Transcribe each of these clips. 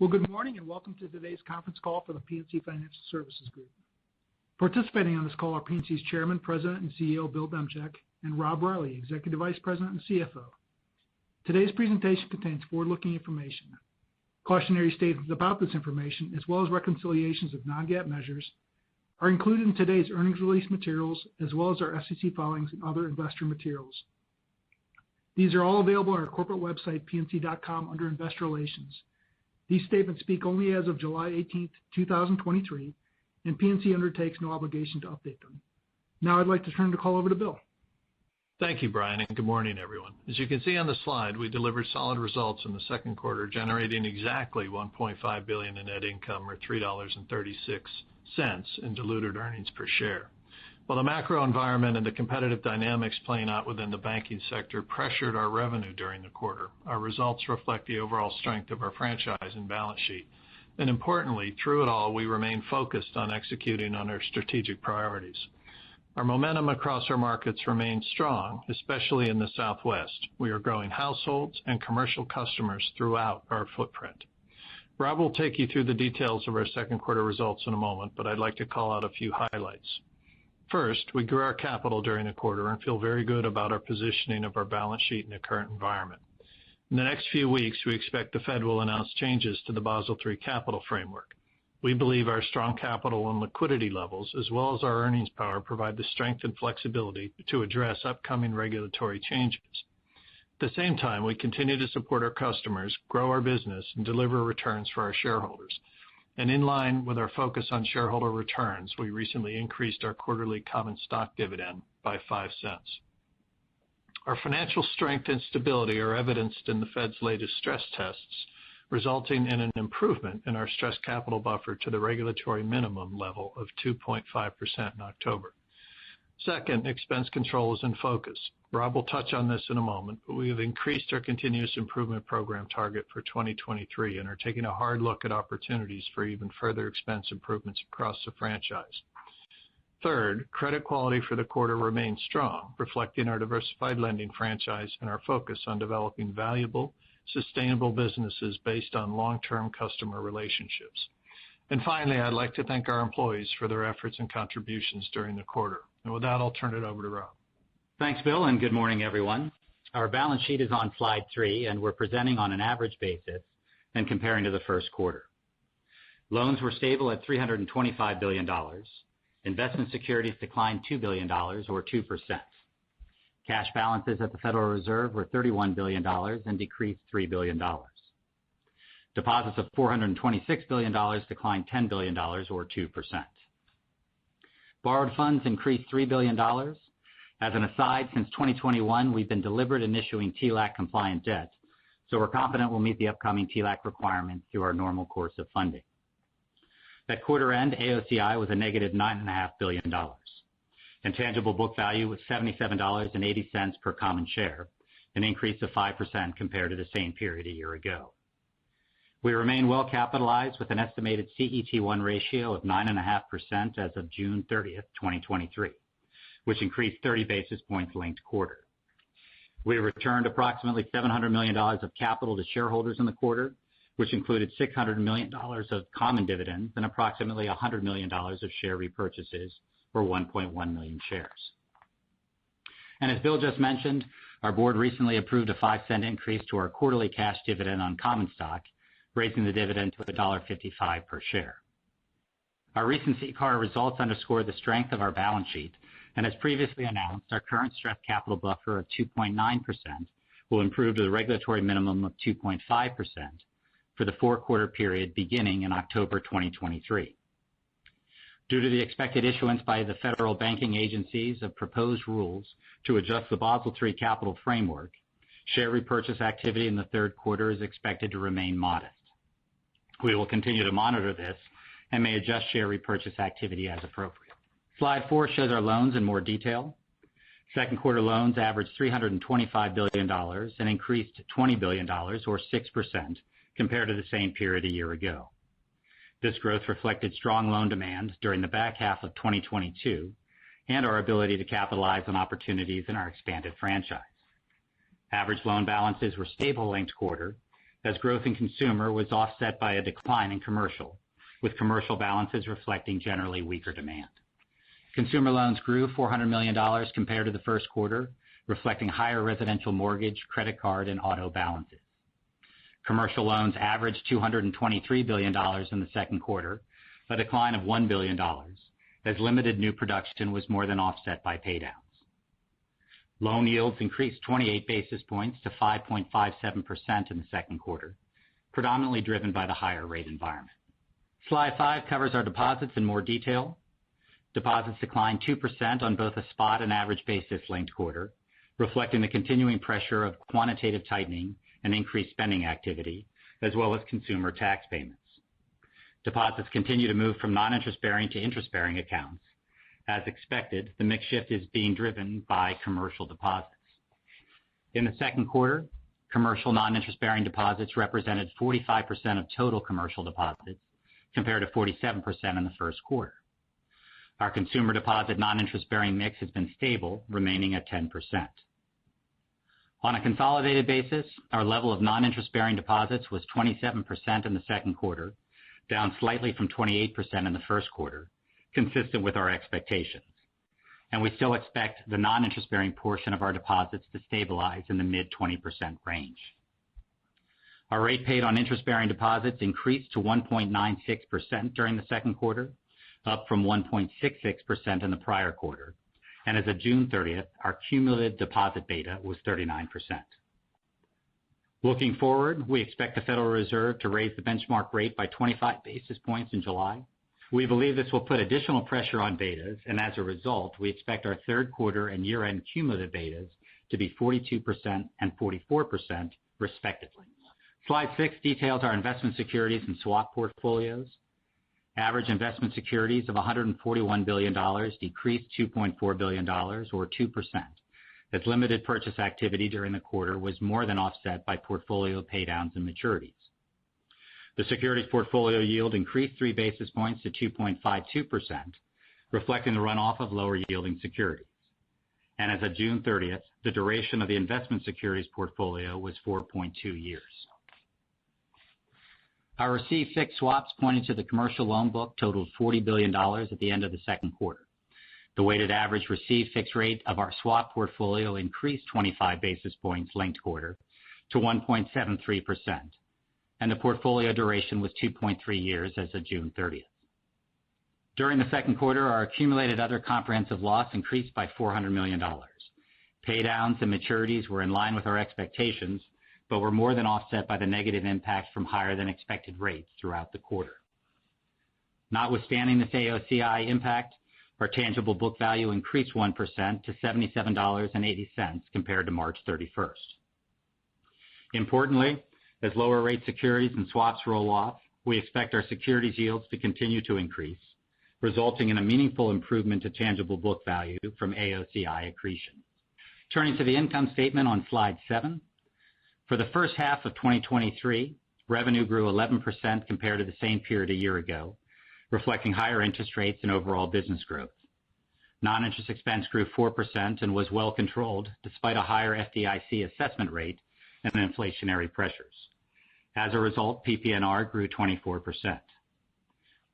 Well, good morning and welcome to today's conference call for the PNC Financial Services Group. Participating on this call are PNC's Chairman, President, and CEO, Bill Demchak, and Rob Riley, Executive Vice President and CFO. Today's presentation contains forward-looking information. Cautionary statements about this information, as well as reconciliations of non-GAAP measures, are included in today's earnings release materials, as well as our SEC filings and other investor materials. These are all available on our corporate website, pnc.com, under Investor Relations. These statements speak only as of July 18, 2023, and PNC undertakes no obligation to update them. Now I'd like to turn the call over to Bill. Thank you, Brian, and good morning, everyone. As you can see on the slide, we delivered solid results in the second quarter, generating exactly $1.5 billion in net income, or $3.36 in diluted earnings per share. While the macro environment and the competitive dynamics playing out within the banking sector pressured our revenue during the quarter, our results reflect the overall strength of our franchise and balance sheet. And importantly, through it all, we remain focused on executing on our strategic priorities. Our momentum across our markets remains strong, especially in the Southwest. We are growing households and commercial customers throughout our footprint. Rob will take you through the details of our second quarter results in a moment, but I'd like to call out a few highlights. First, we grew our capital during the quarter and feel very good about our positioning of our balance sheet in the current environment. In the next few weeks, we expect the Fed will announce changes to the Basel III capital framework. We believe our strong capital and liquidity levels, as well as our earnings power, provide the strength and flexibility to address upcoming regulatory changes. At the same time, we continue to support our customers, grow our business, and deliver returns for our shareholders. And in line with our focus on shareholder returns, we recently increased our quarterly common stock dividend by 5 cents. Our financial strength and stability are evidenced in the Fed's latest stress tests, resulting in an improvement in our stress capital buffer to the regulatory minimum level of 2.5% in October. Second, expense control is in focus. Rob will touch on this in a moment, but we have increased our continuous improvement program target for 2023 and are taking a hard look at opportunities for even further expense improvements across the franchise. Third, credit quality for the quarter remains strong, reflecting our diversified lending franchise and our focus on developing valuable, sustainable businesses based on long-term customer relationships. And finally, I'd like to thank our employees for their efforts and contributions during the quarter. And with that, I'll turn it over to Rob. Thanks, Bill, and good morning, everyone. Our balance sheet is on slide 3, and we're presenting on an average basis and comparing to the first quarter. Loans were stable at $325 billion. Investment securities declined $2 billion, or 2%. Cash balances at the Federal Reserve were $31 billion and decreased $3 billion. Deposits of $426 billion declined $10 billion, or 2%. Borrowed funds increased $3 billion. As an aside, since 2021, we've been deliberate in issuing TLAC-compliant debt, so we're confident we'll meet the upcoming TLAC requirements through our normal course of funding. At quarter end, AOCI was a negative $9.5 billion. And tangible book value was $77.80 per common share, an increase of 5% compared to the same period a year ago. We remain well capitalized with an estimated CET1 ratio of 9.5% as of June 30th, 2023, which increased 30 basis points linked quarter. We returned approximately $700 million of capital to shareholders in the quarter, which included $600 million of common dividends and approximately $100 million of share repurchases, or 1.1 million shares. And as Bill just mentioned, our board recently approved a 5-cent increase to our quarterly cash dividend on common stock, raising the dividend to $1.55 per share. Our recent CCAR results underscore the strength of our balance sheet, and as previously announced, our current stress capital buffer of 2.9% will improve to the regulatory minimum of 2.5% for the 4-quarter period beginning in October 2023. Due to the expected issuance by the federal banking agencies of proposed rules to adjust the Basel III capital framework, share repurchase activity in the third quarter is expected to remain modest. We will continue to monitor this and may adjust share repurchase activity as appropriate. Slide 4 shows our loans in more detail. Second quarter loans averaged $325 billion and increased $20 billion, or 6%, compared to the same period a year ago. This growth reflected strong loan demand during the back half of 2022 and our ability to capitalize on opportunities in our expanded franchise. Average loan balances were stable linked quarter, as growth in consumer was offset by a decline in commercial, with commercial balances reflecting generally weaker demand. Consumer loans grew $400 million compared to the first quarter, reflecting higher residential mortgage, credit card, and auto balances. Commercial loans averaged $223 billion in the second quarter, a decline of $1 billion, as limited new production was more than offset by paydowns. Loan yields increased 28 basis points to 5.57% in the second quarter, predominantly driven by the higher rate environment. Slide 5 covers our deposits in more detail. Deposits declined 2% on both a spot and average basis linked quarter, reflecting the continuing pressure of quantitative tightening and increased spending activity, as well as consumer tax payments. Deposits continue to move from non-interest-bearing to interest-bearing accounts. As expected, the mix shift is being driven by commercial deposits. In the second quarter, commercial non-interest-bearing deposits represented 45% of total commercial deposits, compared to 47% in the first quarter. Our consumer deposit non-interest-bearing mix has been stable, remaining at 10%. On a consolidated basis, our level of non-interest-bearing deposits was 27% in the second quarter, down slightly from 28% in the first quarter, consistent with our expectations. And we still expect the non-interest-bearing portion of our deposits to stabilize in the mid-20% range. Our rate paid on interest-bearing deposits increased to 1.96% during the second quarter, up from 1.66% in the prior quarter. And as of June 30th, our cumulative deposit beta was 39%. Looking forward, we expect the Federal Reserve to raise the benchmark rate by 25 basis points in July. We believe this will put additional pressure on betas, and as a result, we expect our third quarter and year-end cumulative betas to be 42% and 44%, respectively. Slide 6 details our investment securities and swap portfolios. Average investment securities of $141 billion decreased $2.4 billion, or 2%, as limited purchase activity during the quarter was more than offset by portfolio paydowns and maturities. The securities portfolio yield increased 3 basis points to 2.52%, reflecting the runoff of lower-yielding securities. And as of June 30th, the duration of the investment securities portfolio was 4.2 years. Our received fixed swaps pointed to the commercial loan book totaled $40 billion at the end of the second quarter. The weighted average received fixed rate of our swap portfolio increased 25 basis points linked quarter to 1.73%, and the portfolio duration was 2.3 years as of June 30th. During the second quarter, our accumulated other comprehensive loss increased by $400 million. Paydowns and maturities were in line with our expectations, but were more than offset by the negative impact from higher than expected rates throughout the quarter. Notwithstanding this AOCI impact, our tangible book value increased 1% to $77.80 compared to March 31st. Importantly, as lower rate securities and swaps roll off, we expect our securities yields to continue to increase, resulting in a meaningful improvement to tangible book value from AOCI accretion. Turning to the income statement on slide 7. For the first half of 2023, revenue grew 11% compared to the same period a year ago, reflecting higher interest rates and overall business growth. Non-interest expense grew 4% and was well controlled despite a higher FDIC assessment rate and inflationary pressures. As a result, PPNR grew 24%.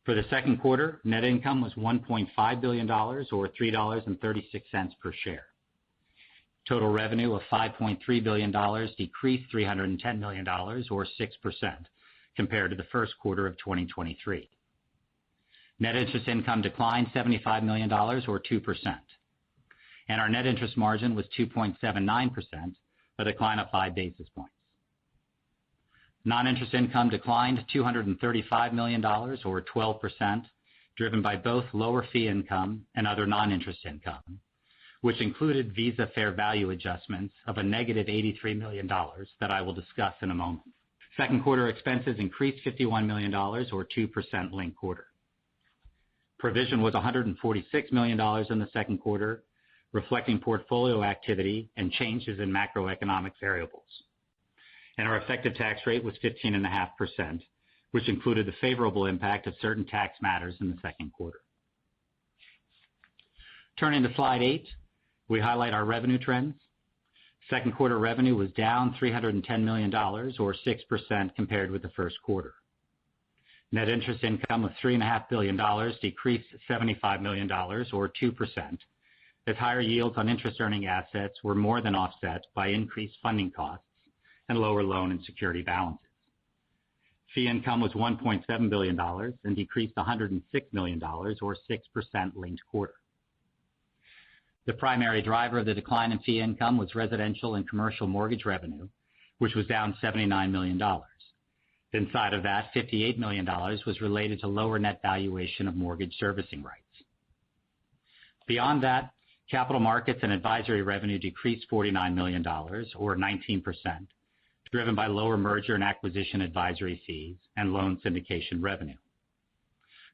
For the second quarter, net income was $1.5 billion, or $3.36 per share. Total revenue of $5.3 billion decreased $310 million, or 6%, compared to the first quarter of 2023. Net interest income declined $75 million, or 2%. And our net interest margin was 2.79%, a decline of 5 basis points. Non-interest income declined $235 million, or 12%, driven by both lower fee income and other non-interest income, which included Visa fair value adjustments of a negative $83 million that I will discuss in a moment. Second quarter expenses increased $51 million, or 2% linked quarter. Provision was $146 million in the second quarter, reflecting portfolio activity and changes in macroeconomic variables. And our effective tax rate was 15.5%, which included the favorable impact of certain tax matters in the second quarter. Turning to slide 8, we highlight our revenue trends. Second quarter revenue was down $310 million, or 6% compared with the first quarter. Net interest income of $3.5 billion decreased $75 million, or 2%, as higher yields on interest-earning assets were more than offset by increased funding costs and lower loan and security balances. Fee income was $1.7 billion and decreased $106 million, or 6% linked quarter. The primary driver of the decline in fee income was residential and commercial mortgage revenue, which was down $79 million. Inside of that, $58 million was related to lower net valuation of mortgage servicing rights. Beyond that, capital markets and advisory revenue decreased $49 million, or 19%, driven by lower merger and acquisition advisory fees and loan syndication revenue.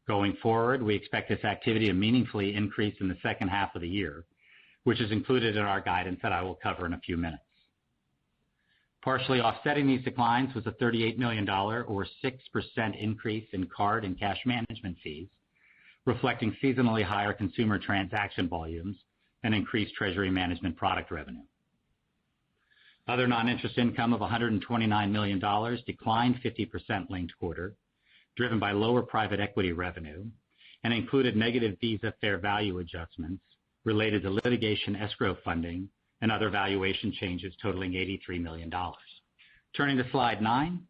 Going forward, we expect this activity to meaningfully increase in the second half of the year, which is included in our guidance that I will cover in a few minutes. Partially offsetting these declines was a $38 million, or 6% increase in card and cash management fees, reflecting seasonally higher consumer transaction volumes and increased treasury management product revenue. Other non-interest income of $129 million declined 50% linked quarter, driven by lower private equity revenue, and included negative Visa fair value adjustments related to litigation escrow funding and other valuation changes totaling $83 million. Turning to slide 9,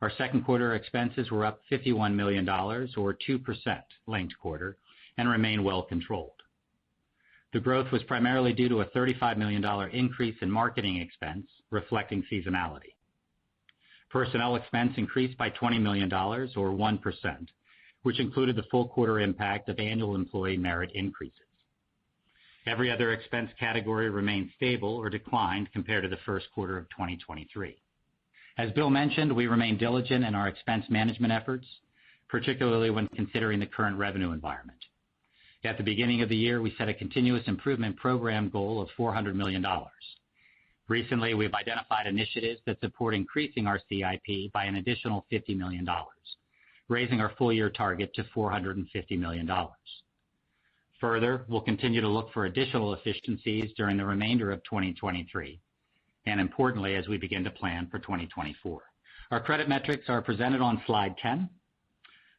our second quarter expenses were up $51 million, or 2% linked quarter, and remain well controlled. The growth was primarily due to a $35 million increase in marketing expense, reflecting seasonality. Personnel expense increased by $20 million, or 1%, which included the full quarter impact of annual employee merit increases. Every other expense category remained stable or declined compared to the first quarter of 2023. As Bill mentioned, we remain diligent in our expense management efforts, particularly when considering the current revenue environment. At the beginning of the year, we set a continuous improvement program goal of $400 million. Recently, we've identified initiatives that support increasing our CIP by an additional $50 million, raising our full-year target to $450 million. Further, we'll continue to look for additional efficiencies during the remainder of 2023, and importantly, as we begin to plan for 2024. Our credit metrics are presented on slide 10.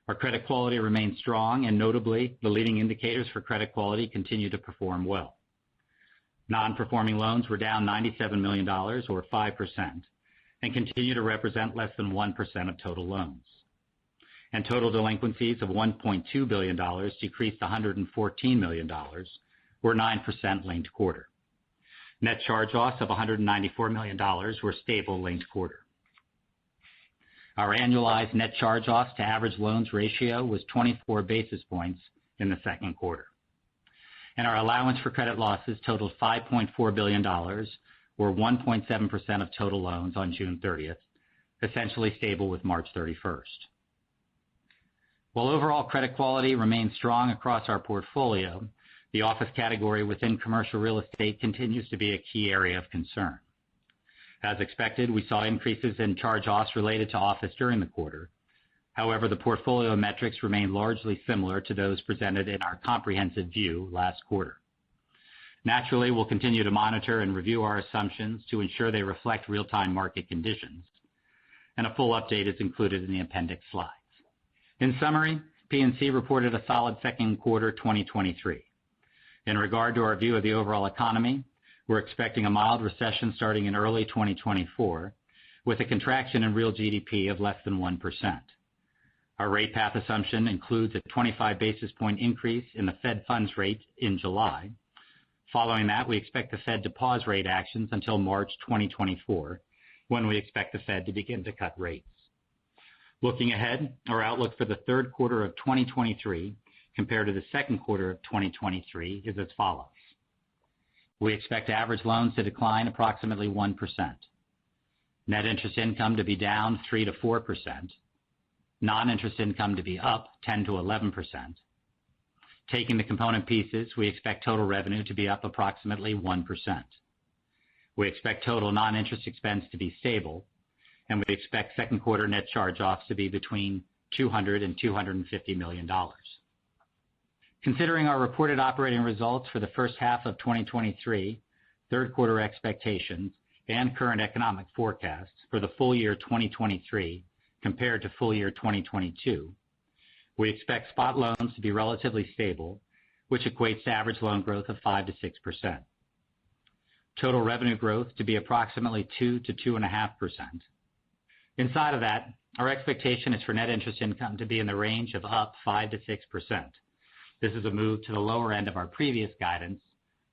Our credit quality remains strong, and notably, the leading indicators for credit quality continue to perform well. Non-performing loans were down $97 million, or 5%, and continue to represent less than 1% of total loans. And total delinquencies of $1.2 billion decreased $114 million, or 9% linked quarter. Net charge-offs of $194 million were stable linked quarter. Our annualized net charge-offs to average loans ratio was 24 basis points in the second quarter. And our allowance for credit losses totaled $5.4 billion, or 1.7% of total loans on June 30th, essentially stable with March 31st. While overall credit quality remains strong across our portfolio, the office category within commercial real estate continues to be a key area of concern. As expected, we saw increases in charge-offs related to office during the quarter. However, the portfolio metrics remain largely similar to those presented in our comprehensive view last quarter. Naturally, we'll continue to monitor and review our assumptions to ensure they reflect real-time market conditions, and a full update is included in the appendix slides. In summary, PNC reported a solid second quarter 2023. In regard to our view of the overall economy, we're expecting a mild recession starting in early 2024, with a contraction in real GDP of less than 1%. Our rate path assumption includes a 25 basis point increase in the Fed funds rate in July. Following that, we expect the Fed to pause rate actions until March 2024, when we expect the Fed to begin to cut rates. Looking ahead, our outlook for the third quarter of 2023 compared to the second quarter of 2023 is as follows. We expect average loans to decline approximately 1%. Net interest income to be down 3 to 4%. Non-interest income to be up 10 to 11%. Taking the component pieces, we expect total revenue to be up approximately 1%. We expect total non-interest expense to be stable, and we expect second quarter net charge-offs to be between $200 and $250 million. Considering our reported operating results for the first half of 2023, third quarter expectations, and current economic forecasts for the full year 2023 compared to full year 2022, we expect spot loans to be relatively stable, which equates to average loan growth of 5 to 6%. Total revenue growth to be approximately 2 to 2.5%. Inside of that, our expectation is for net interest income to be in the range of up 5 to 6%. This is a move to the lower end of our previous guidance,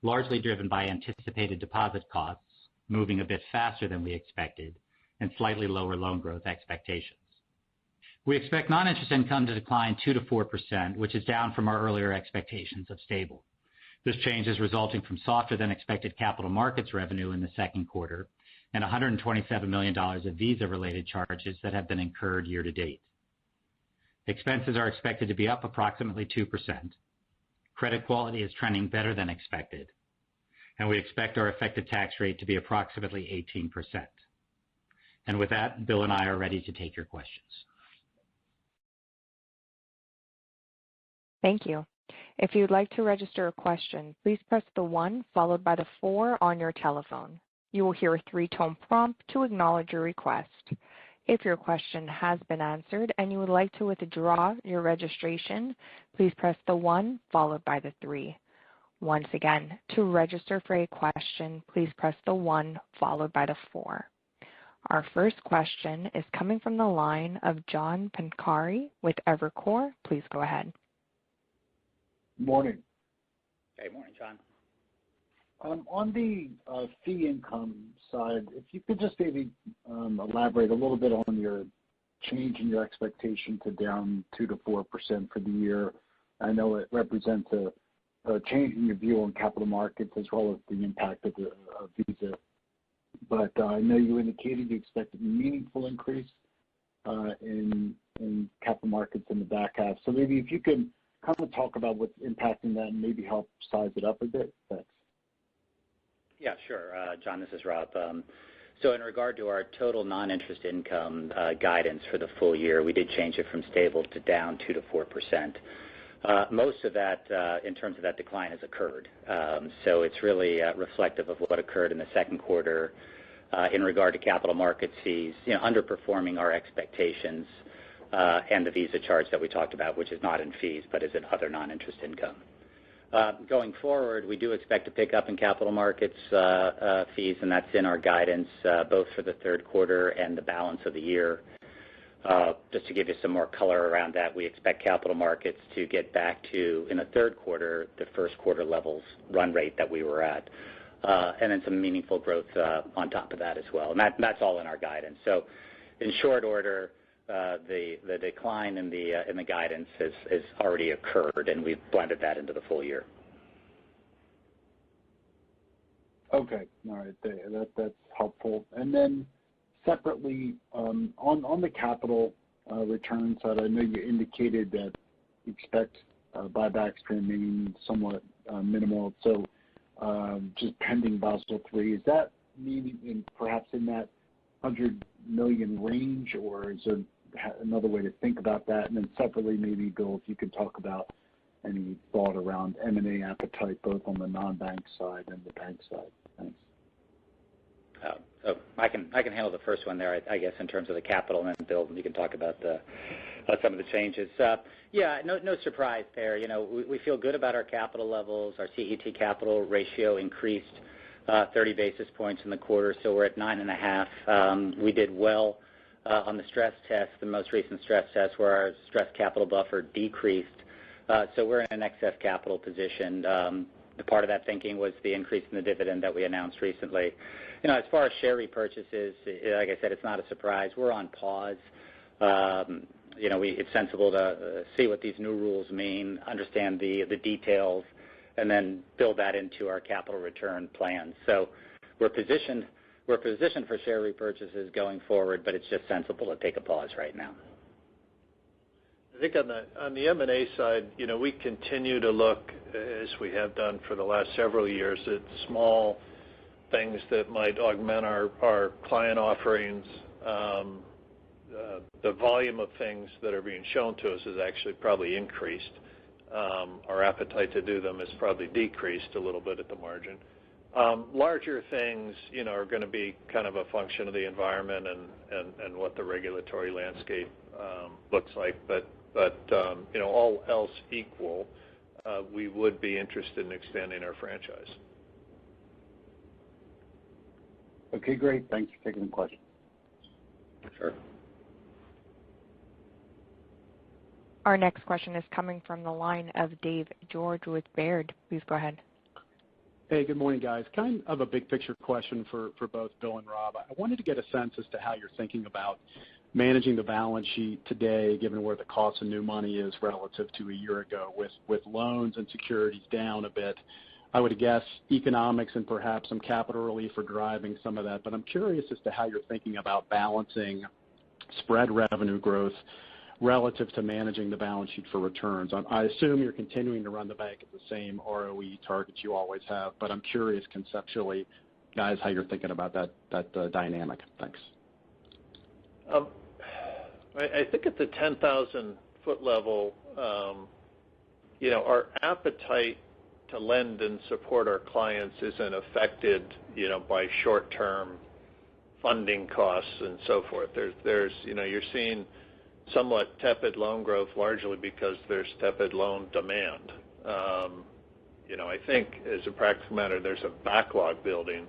largely driven by anticipated deposit costs moving a bit faster than we expected and slightly lower loan growth expectations. We expect non-interest income to decline 2 to 4%, which is down from our earlier expectations of stable. This change is resulting from softer than expected capital markets revenue in the second quarter and $127 million of Visa-related charges that have been incurred year to date. Expenses are expected to be up approximately 2%. Credit quality is trending better than expected, and we expect our effective tax rate to be approximately 18%. And with that, Bill and I are ready to take your questions. Thank you. If you'd like to register a question, please press the 1 followed by the 4 on your telephone. You will hear a 3-tone prompt to acknowledge your request. If your question has been answered and you would like to withdraw your registration, please press the 1 followed by the 3. Once again, to register for a question, please press the 1 followed by the 4. Our first question is coming from the line of John Pancari with Evercore. Please go ahead. Morning. Hey, morning, John. On the fee income side, if you could just maybe elaborate a little bit on your change in your expectation to down 2 to 4% for the year. I know it represents a change in your view on capital markets as well as the impact of Visa. But I know you indicated you expected a meaningful increase in capital markets in the back half. So maybe if you could kind of talk about what's impacting that and maybe help size it up a bit. Thanks. Yeah, sure. John, this is Rob. So in regard to our total non-interest income guidance for the full year, we did change it from stable to down 2 to 4%. Most of that, in terms of that decline, has occurred. So it's really reflective of what occurred in the second quarter in regard to capital markets fees, underperforming our expectations, and the Visa charge that we talked about, which is not in fees but is in other non-interest income. Going forward, we do expect to pick up in capital markets fees, and that's in our guidance both for the third quarter and the balance of the year. Just to give you some more color around that, we expect capital markets to get back to, in the third quarter, the first quarter levels run rate that we were at, and then some meaningful growth on top of that as well. And that's all in our guidance. So in short order, the decline in the guidance has already occurred, and we've blended that into the full year. Okay, all right, that's helpful. And then separately, on the capital return side, I know you indicated that you expect buybacks to remain somewhat minimal. So just pending Basel III, is that meaning perhaps in that 100 million range, or is there another way to think about that? And then separately, maybe, Bill, if you could talk about any thought around M&A appetite, both on the non-bank side and the bank side. Thanks. So I can handle the first one there, I guess, in terms of the capital, and then Bill, you can talk about some of the changes. Yeah, no surprise there. We feel good about our capital levels. Our CET capital ratio increased 30 basis points in the quarter, so we're at 9.5. We did well on the stress test, the most recent stress test, where our stress capital buffer decreased. So we're in an excess capital position. The part of that thinking was the increase in the dividend that we announced recently. As far as share repurchases, like I said, it's not a surprise. We're on pause. It's sensible to see what these new rules mean, understand the details, and then build that into our capital return plans. So we're positioned for share repurchases going forward, but it's just sensible to take a pause right now. I think on the M&A side, we continue to look, as we have done for the last several years, at small things that might augment our client offerings. The volume of things that are being shown to us has actually probably increased. Our appetite to do them has probably decreased a little bit at the margin. Larger things, are going to be kind of a function of the environment and what the regulatory landscape looks like. But all else equal, we would be interested in expanding our franchise. Okay, great. Thanks for taking the question. Sure. Our next question is coming from the line of Dave George with Baird. Please go ahead. Hey, good morning, guys. Kind of a big picture question for both Bill and Rob. I wanted to get a sense as to how you're thinking about managing the balance sheet today, given where the cost of new money is relative to a year ago, with loans and securities down a bit. I would guess economics and perhaps some capital relief are driving some of that, but I'm curious as to how you're thinking about balancing spread revenue growth relative to managing the balance sheet for returns. I assume you're continuing to run the bank at the same ROE targets you always have, but I'm curious conceptually, guys, how you're thinking about that dynamic. Thanks. I think at the 10,000-foot level, our appetite to lend and support our clients isn't affected, by short-term funding costs and so forth. There's you're seeing somewhat tepid loan growth largely because there's tepid loan demand. I think as a practical matter, there's a backlog building.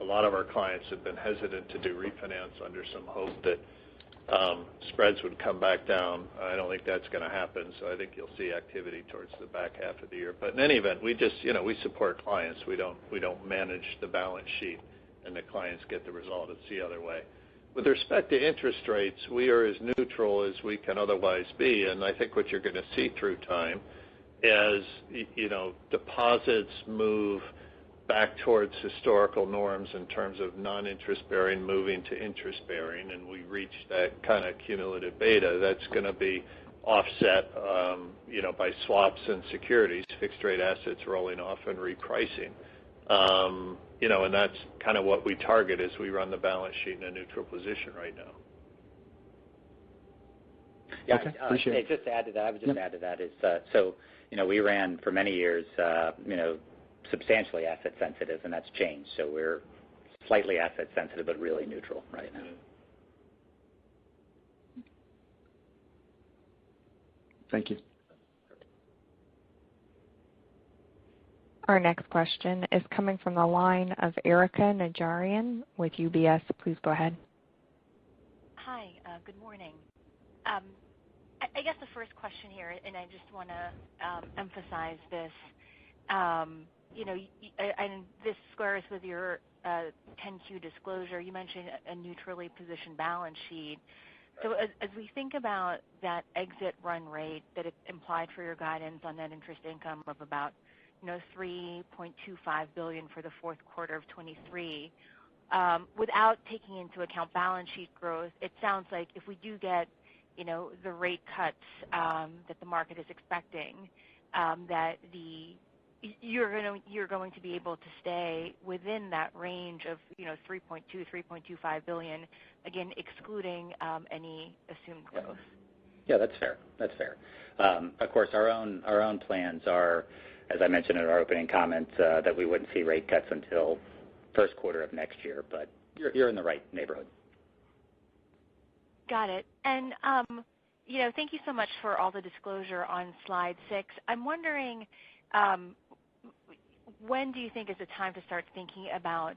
A lot of our clients have been hesitant to do refinance under some hope that spreads would come back down. I don't think that's going to happen, so I think you'll see activity towards the back half of the year. But in any event, we just, we support clients. We don't manage the balance sheet, and the clients get the result. It's the other way. With respect to interest rates, we are as neutral as we can otherwise be, and I think what you're going to see through time is, deposits move back towards historical norms in terms of non-interest bearing moving to interest bearing, and we reach that kind of cumulative beta. That's going to be offset, by swaps and securities, fixed rate assets rolling off and repricing. And that's kind of what we target as we run the balance sheet in a neutral position right now. Yeah, okay, appreciate it. Just to add to that, I would just add to that is, we ran for many years, substantially asset sensitive, and that's changed. So we're slightly asset sensitive, but really neutral right now. Thank you. Our next question is coming from the line of Erika Najarian with UBS. Please go ahead. Hi, good morning. I guess the first question here, and I just want to emphasize this, and this squares with your 10Q disclosure. You mentioned a neutrally positioned balance sheet. So as we think about that exit run rate that it implied for your guidance on net interest income of about $3.25 billion for the fourth quarter of 23, without taking into account balance sheet growth, it sounds like if we do get the rate cuts that the market is expecting, that you're going to be able to stay within that range of $3.25 billion, again excluding any assumed growth. Yeah, that's fair. Of course, our own plans are, as I mentioned in our opening comments, that we wouldn't see rate cuts until first quarter of next year, but you're in the right neighborhood. Got it. And thank you so much for all the disclosure on slide 6. I'm wondering, when do you think is the time to start thinking about,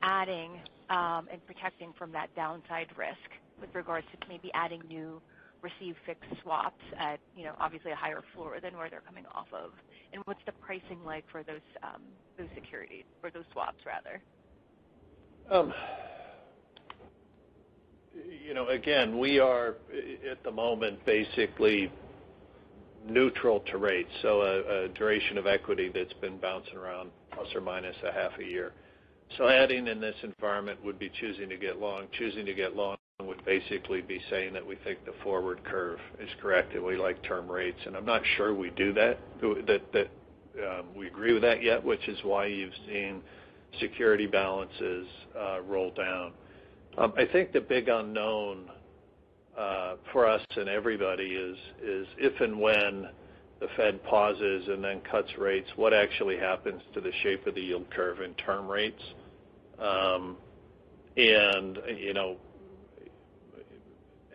adding and protecting from that downside risk with regards to maybe adding new receive fixed swaps at, obviously a higher floor than where they're coming off of? And what's the pricing like for those securities, or those swaps rather? Again, we are at the moment basically neutral to rates, so a duration of equity that's been bouncing around plus or minus a half a year. So adding in this environment would be choosing to get long. Choosing to get long would basically be saying that we think the forward curve is correct and we like term rates, and I'm not sure we do that we agree with that yet, which is why you've seen security balances roll down. I think the big unknown for us and everybody is if and when the Fed pauses and then cuts rates, what actually happens to the shape of the yield curve and term rates. And,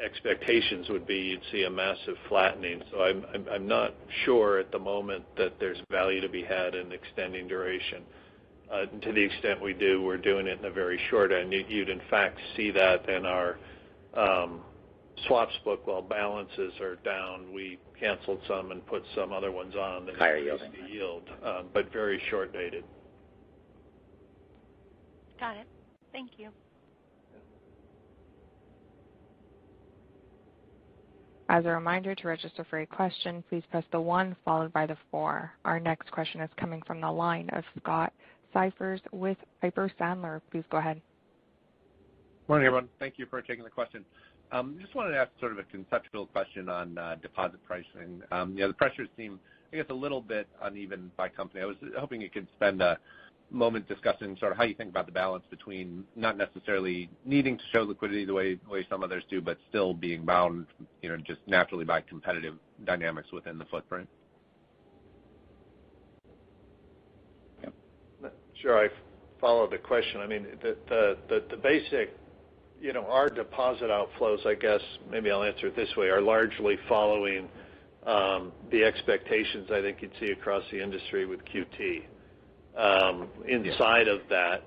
expectations would be you'd see a massive flattening. So I'm not sure at the moment that there's value to be had in extending duration. To the extent we do, we're doing it in a very short end. You'd in fact see that in our swaps book. While balances are down, we canceled some and put some other ones on that higher increased yielding, the yield, but very short dated. Got it. Thank you. As a reminder, to register for a question, please press the 1 followed by the 4. Our next question is coming from the line of Scott Cyphers with Piper Sandler. Please go ahead. Morning, everyone. Thank you for taking the question. Just wanted to ask sort of a conceptual question on deposit pricing. The pressures seem, I guess, a little bit uneven by company. I was hoping you could spend a moment discussing sort of how you think about the balance between not necessarily needing to show liquidity the way some others do, but still being bound, just naturally by competitive dynamics within the footprint. Yep. Sure, I follow the question. I mean, the basic, our deposit outflows, I guess, maybe I'll answer it this way, are largely following the expectations I think you'd see across the industry with QT. Inside of that,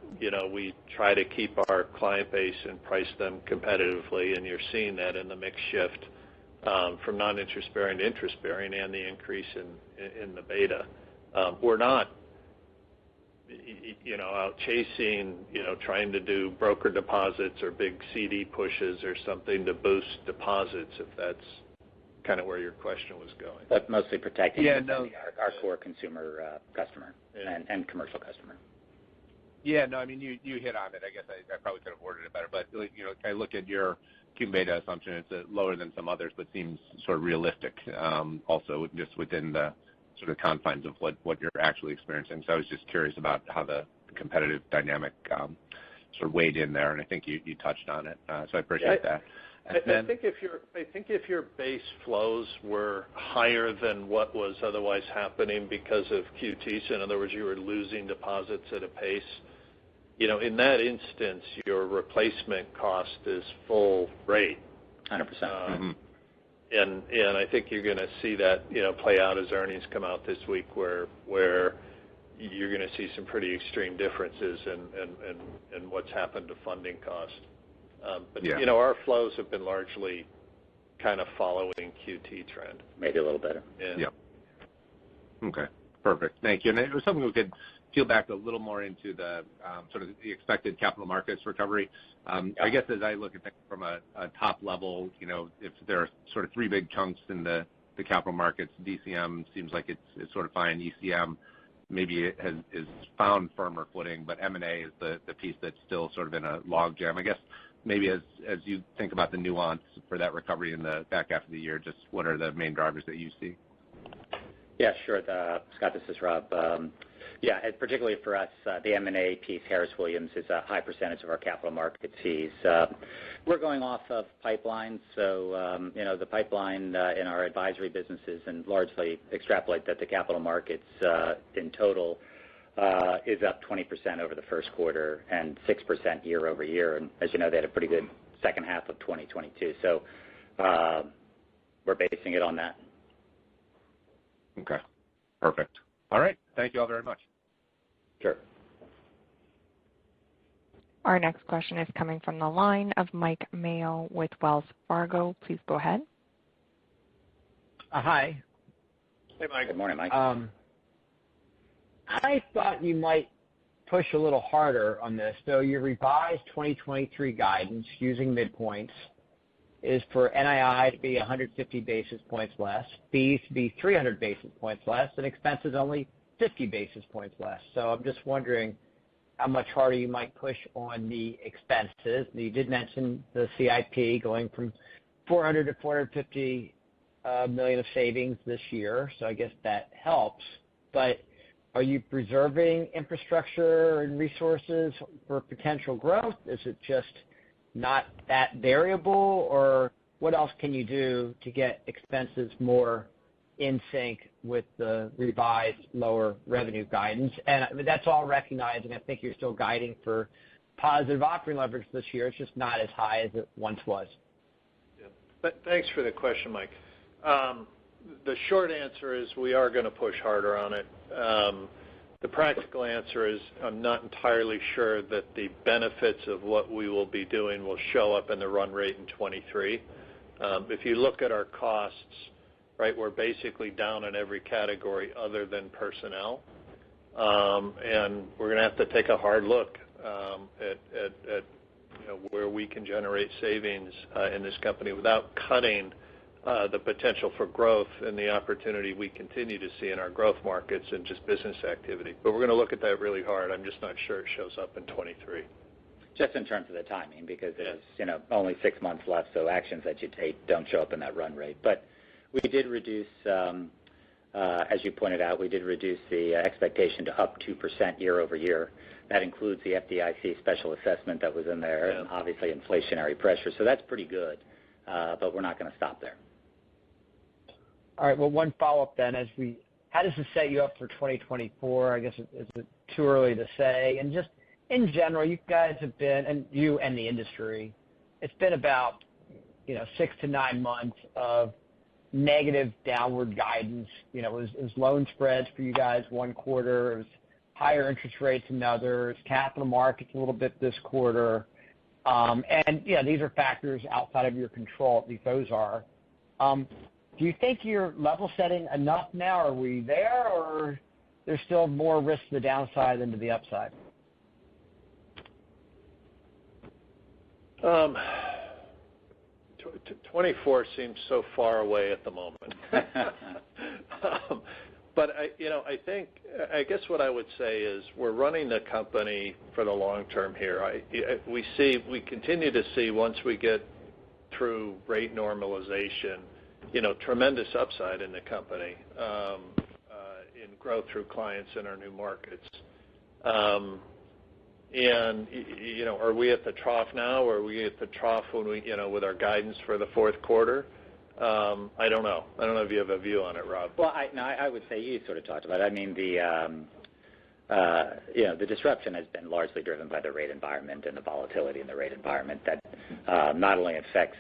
we try to keep our client base and price them competitively, and you're seeing that in the mix shift from non-interest bearing to interest bearing and the increase in the beta. We're not, out chasing, trying to do broker deposits or big CD pushes or something to boost deposits, if that's kind of where your question was going. But mostly protecting our core consumer customer and commercial customer. Yeah, no, I mean, you hit on it. I guess I probably could have worded it better. But, I look at your Q beta assumption. It's lower than some others, but seems sort of realistic also just within the sort of confines of what you're actually experiencing. So I was just curious about how the competitive dynamic sort of weighed in there, and I think you touched on it. So I appreciate that. I think if your base flows were higher than what was otherwise happening because of QT, so in other words, you were losing deposits at a pace, in that instance, your replacement cost is full rate. 100%. And I think you're going to see that play out as earnings come out this week, where you're going to see some pretty extreme differences in what's happened to funding cost. But our flows have been largely kind of following QT trend. Maybe a little better. Yeah. Okay. Perfect. Thank you. And it was something we could peel back a little more into the sort of the expected capital markets recovery. I guess as I look at things from a top level, if there are sort of three big chunks in the capital markets, DCM seems like it's sort of fine. ECM maybe it is found firmer footing, but M&A is the piece that's still sort of in a log jam. I guess maybe as you think about the nuance for that recovery in the back half of the year, just what are the main drivers that you see? Yeah, sure. Scott, this is Rob. Particularly for us, the M&A piece, Harris Williams, is a high percentage of our capital market fees. We're going off of pipelines, so the pipeline in our advisory businesses and largely extrapolate that the capital markets in total is up 20% over the first quarter and 6% year over year. And as you know, they had a pretty good second half of 2022. So we're basing it on that. Okay. Perfect. All right. Thank you all very much. Sure. Our next question is coming from the line of Mike Mayo with Wells Fargo. Please go ahead. Hi. Hey, Mike. Good morning, Mike. I thought you might push a little harder on this. So your revised 2023 guidance using midpoints is for NII to be 150 basis points less, fees to be 300 basis points less, and expenses only 50 basis points less. So I'm just wondering how much harder you might push on the expenses. You did mention the CIP going from 400 to 450 million of savings this year, so I guess that helps. But are you preserving infrastructure and resources for potential growth? Is it just not that variable, or what else can you do to get expenses more in sync with the revised lower revenue guidance. And I mean, that's all recognizing. I think you're still guiding for positive operating leverage this year. It's just not as high as it once was. Yeah. But thanks for the question, Mike. The short answer is we are going to push harder on it. The practical answer is I'm not entirely sure that the benefits of what we will be doing will show up in the run rate in 23. If you look at our costs, right, we're basically down in every category other than personnel. And we're going to have to take a hard look at where we can generate savings in this company without cutting the potential for growth and the opportunity we continue to see in our growth markets and just business activity. But we're going to look at that really hard. I'm just not sure it shows up in 23. Just in terms of the timing, because there's only 6 months left, so actions that you take don't show up in that run rate. But we did reduce, as you pointed out, we did reduce the expectation to up 2% year over year. That includes the FDIC special assessment that was in there, and obviously inflationary pressure. So that's pretty good, but we're not going to stop there. All right. Well, one follow-up then. How does this set you up for 2024? I guess is it too early to say? And just in general, you guys have been, and you and the industry, it's been about 6 to 9 months of negative downward guidance. It was loan spreads for you guys one quarter. It was higher interest rates another. It's capital markets a little bit this quarter. And these are factors outside of your control. At least those are. Do you think you're level setting enough now? Are we there, or there's still more risk to the downside than to the upside? 24 seems so far away at the moment. But I guess what I would say is we're running the company for the long term here. We continue to see, once we get through rate normalization, tremendous upside in the company in growth through clients in our new markets. And are we at the trough now, or are we at the trough when we, with our guidance for the fourth quarter? I don't know. I don't know if you have a view on it, Rob. Well, I would say you sort of talked about it. I mean, the disruption has been largely driven by the rate environment and the volatility in the rate environment that not only affects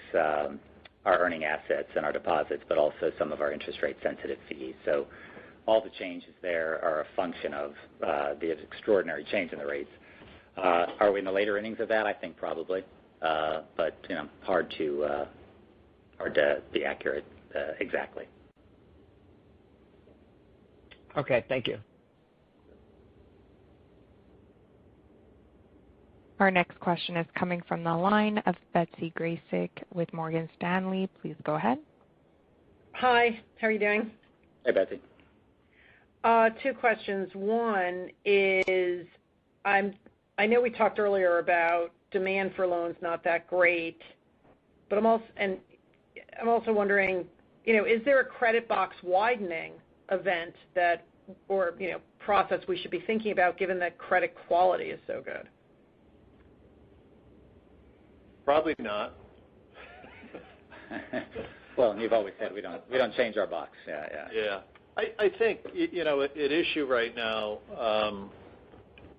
our earning assets and our deposits, but also some of our interest rate sensitive fees. So all the changes there are a function of the extraordinary change in the rates. Are we in the later innings of that? I think probably, but hard to be accurate exactly. Okay, thank you. Our next question is coming from the line of Betsy Graseck with Morgan Stanley. Please go ahead. Hi, how are you doing? Hey, Betsy. 2 questions. One is, I know we talked earlier about demand for loans not that great, but I'm also wondering, is there a credit box widening event or process we should be thinking about, given that credit quality is so good? Probably not. Well, you've always said we don't change our box. Yeah. I think at issue right now,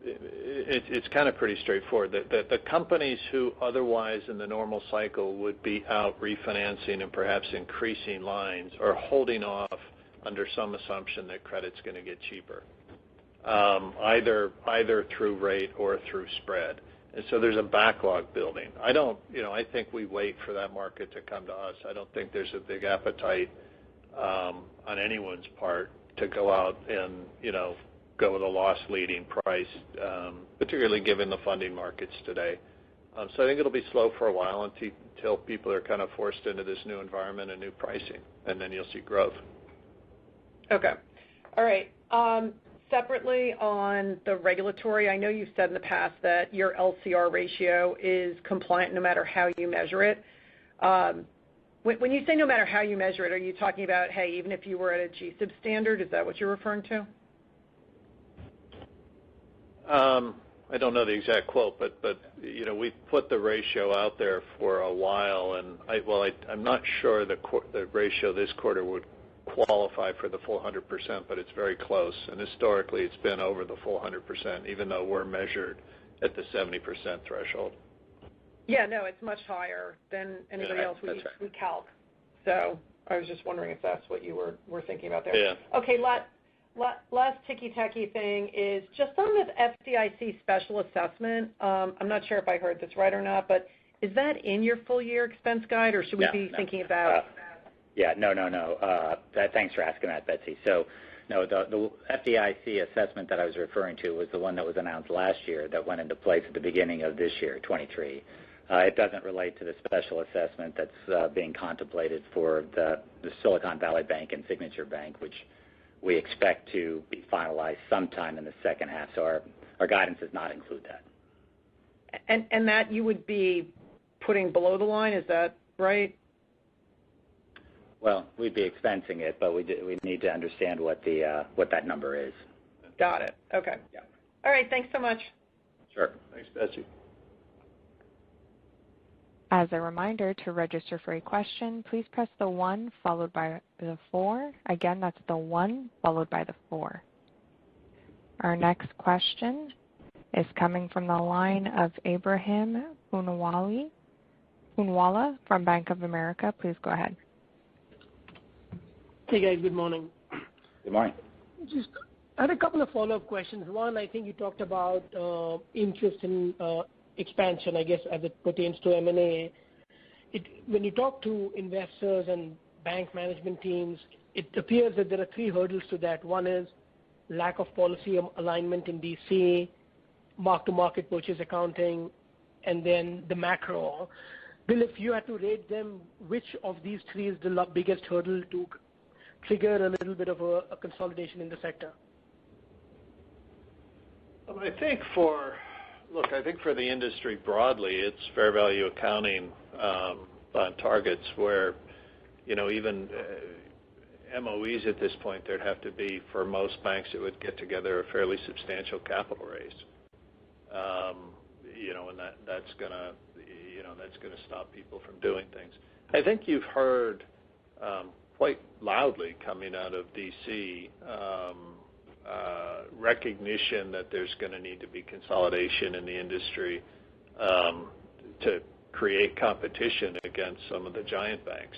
it's kind of pretty straightforward. The companies who otherwise in the normal cycle would be out refinancing and perhaps increasing lines are holding off under some assumption that credit's going to get cheaper, either through rate or through spread. And so there's a backlog building. I think we wait for that market to come to us. I don't think there's a big appetite on anyone's part to go out and, go with a loss-leading price, particularly given the funding markets today. So I think it'll be slow for a while until people are kind of forced into this new environment and new pricing, and then you'll see growth. Okay. All right. Separately on the regulatory, I know you've said in the past that your LCR ratio is compliant no matter how you measure it. When you say no matter how you measure it, are you talking about, hey, even if you were at a GSIB standard, is that what you're referring to? I don't know the exact quote, but we've put the ratio out there for a while, and I'm not sure the ratio this quarter would qualify for the full 100%, but it's very close. And historically, it's been over the full 100%, even though we're measured at the 70% threshold. Yeah, no, it's much higher than anybody else we calc. So I was just wondering if that's what you were thinking about there. Yeah. Okay, last ticky-tacky thing is just on this FDIC special assessment. I'm not sure if I heard this right or not, but is that in your full-year expense guide, or should we be thinking about? No. Thanks for asking that, Betsy. So, no, the FDIC assessment that I was referring to was the one that was announced last year that went into place at the beginning of this year, 23. It doesn't relate to the special assessment that's being contemplated for the Silicon Valley Bank and Signature Bank, which we expect to be finalized sometime in the second half. So our guidance does not include that. And that you would be putting below the line, is that right? Well, we'd be expensing it, but we need to understand what that number is. Got it. Okay. Yeah. All right. Thanks so much. Sure. Thanks, Betsy. As a reminder, to register for a question, please press the 1 followed by the 4. Again, that's the 1 followed by the 4. Our next question is coming from the line of Ebrahim Poonawala from Bank of America. Please go ahead. Hey, guys. Good morning. Good morning. I had a couple of follow-up questions. One, I think you talked about interest in expansion, I guess, as it pertains to M&A. When you talk to investors and bank management teams, it appears that there are 3 hurdles to that. One is lack of policy alignment in D.C., mark-to-market purchase accounting, and then the macro. Bill, if you had to rate them, which of these 3 is the biggest hurdle to trigger a little bit of a consolidation in the sector? I think for the industry broadly, it's fair value accounting on targets where, even MOEs at this point, there'd have to be, for most banks, it would get together a fairly substantial capital raise. And that's gonna stop people from doing things. I think you've heard quite loudly coming out of D.C. Recognition that there's going to need to be consolidation in the industry to create competition against some of the giant banks.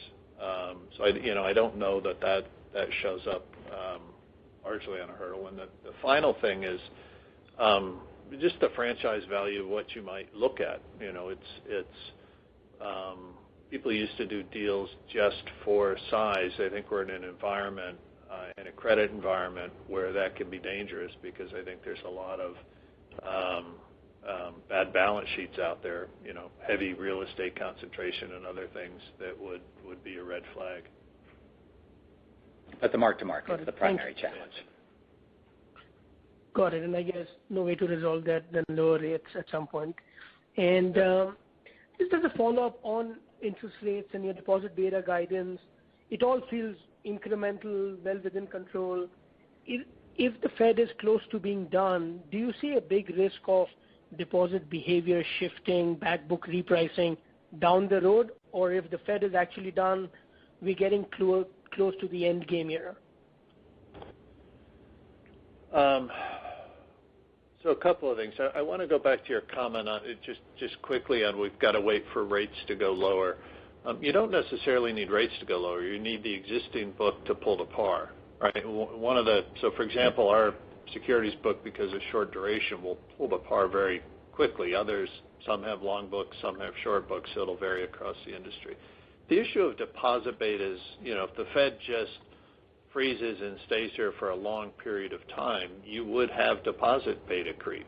So I don't know that shows up largely on a hurdle. And the final thing is just the franchise value of what you might look at. People used to do deals just for size. I think we're in an environment, in a credit environment, where that can be dangerous because I think there's a lot of bad balance sheets out there, heavy real estate concentration and other things that would be a red flag. But the mark-to-market is the primary challenge. Got it. And I guess no way to resolve that than lower rates at some point. And just as a follow-up on interest rates and your deposit beta guidance, it all feels incremental, well within control. If the Fed is close to being done, do you see a big risk of deposit behavior shifting, back book repricing down the road? Or if the Fed is actually done, we're getting close to the end game here? So a couple of things. I want to go back to your comment on it just quickly on we've got to wait for rates to go lower. You don't necessarily need rates to go lower. You need the existing book to pull to par, right? So for example, our securities book, because of short duration, will pull to par very quickly. Others, some have long books, some have short books, so it'll vary across the industry. The issue of deposit betas, if the Fed just freezes and stays here for a long period of time, you would have deposit beta creep.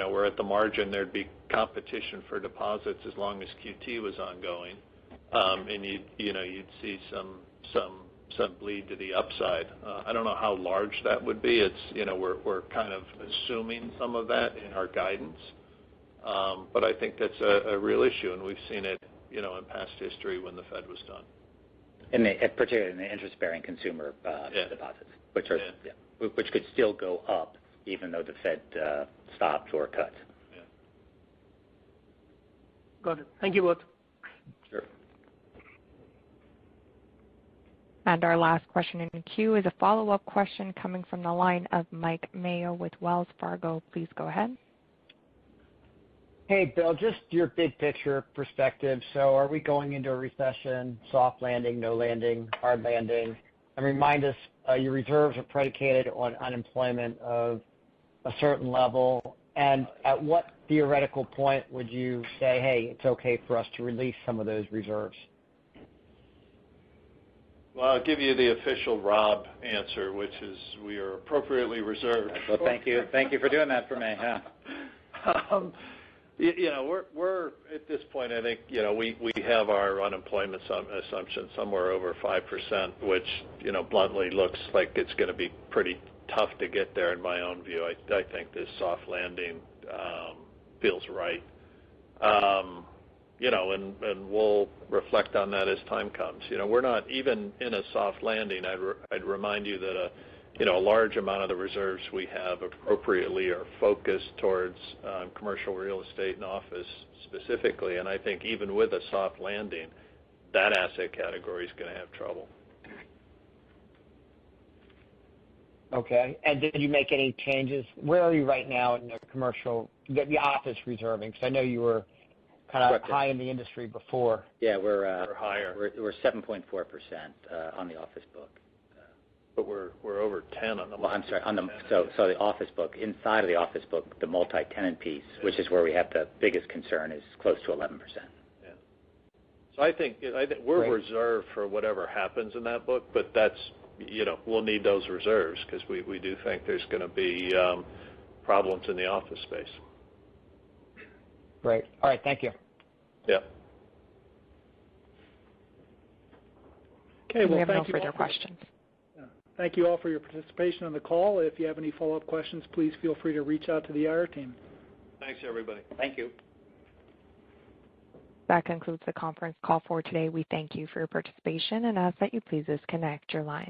Where at the margin there'd be competition for deposits as long as QT was ongoing, and you'd see some bleed to the upside. I don't know how large that would be. It's we're kind of assuming some of that in our guidance, but I think that's a real issue, and we've seen it in past history when the Fed was done. Particularly in the interest-bearing consumer deposits, which could still go up even though the Fed stopped or cut. Yeah. Got it. Thank you both. Sure. And our last question in the queue is a follow-up question coming from the line of Mike Mayo with Wells Fargo. Please go ahead. Hey, Bill, just your big picture perspective. So are we going into a recession, soft landing, no landing, hard landing? And remind us, your reserves are predicated on unemployment of a certain level. And at what theoretical point would you say, hey, it's okay for us to release some of those reserves? Well, I'll give you the official Rob answer, which is we are appropriately reserved. Well, thank you. Thank you for doing that for me. Yeah. We're at this point, I think, we have our unemployment assumption somewhere over 5%, which, bluntly looks like it's going to be pretty tough to get there in my own view. I think this soft landing feels right. And we'll reflect on that as time comes. We're not even in a soft landing. I'd remind you that a large amount of the reserves we have appropriately are focused towards commercial real estate and office specifically. And I think even with a soft landing, that asset category is going to have trouble. Okay. And did you make any changes? Where are you right now in the commercial, the office reserving? Because I know you were kind of high in the industry before. Yeah, we're higher. We're 7.4% on the office book. But we're over 10 on the. Well, I'm sorry. So the office book, inside of the office book, the multi-tenant piece, which is where we have the biggest concern, is close to 11%. Yeah. So I think we're reserved for whatever happens in that book, but that's we'll need those reserves because we do think there's going to be problems in the office space. Great. All right. Thank you. Yeah. Okay. Well, we have thank no further questions. Thank you all for your participation on the call. If you have any follow-up questions, please feel free to reach out to the IR team. Thanks, everybody. Thank you. That concludes the conference call for today. We thank you for your participation and ask that you please disconnect your line.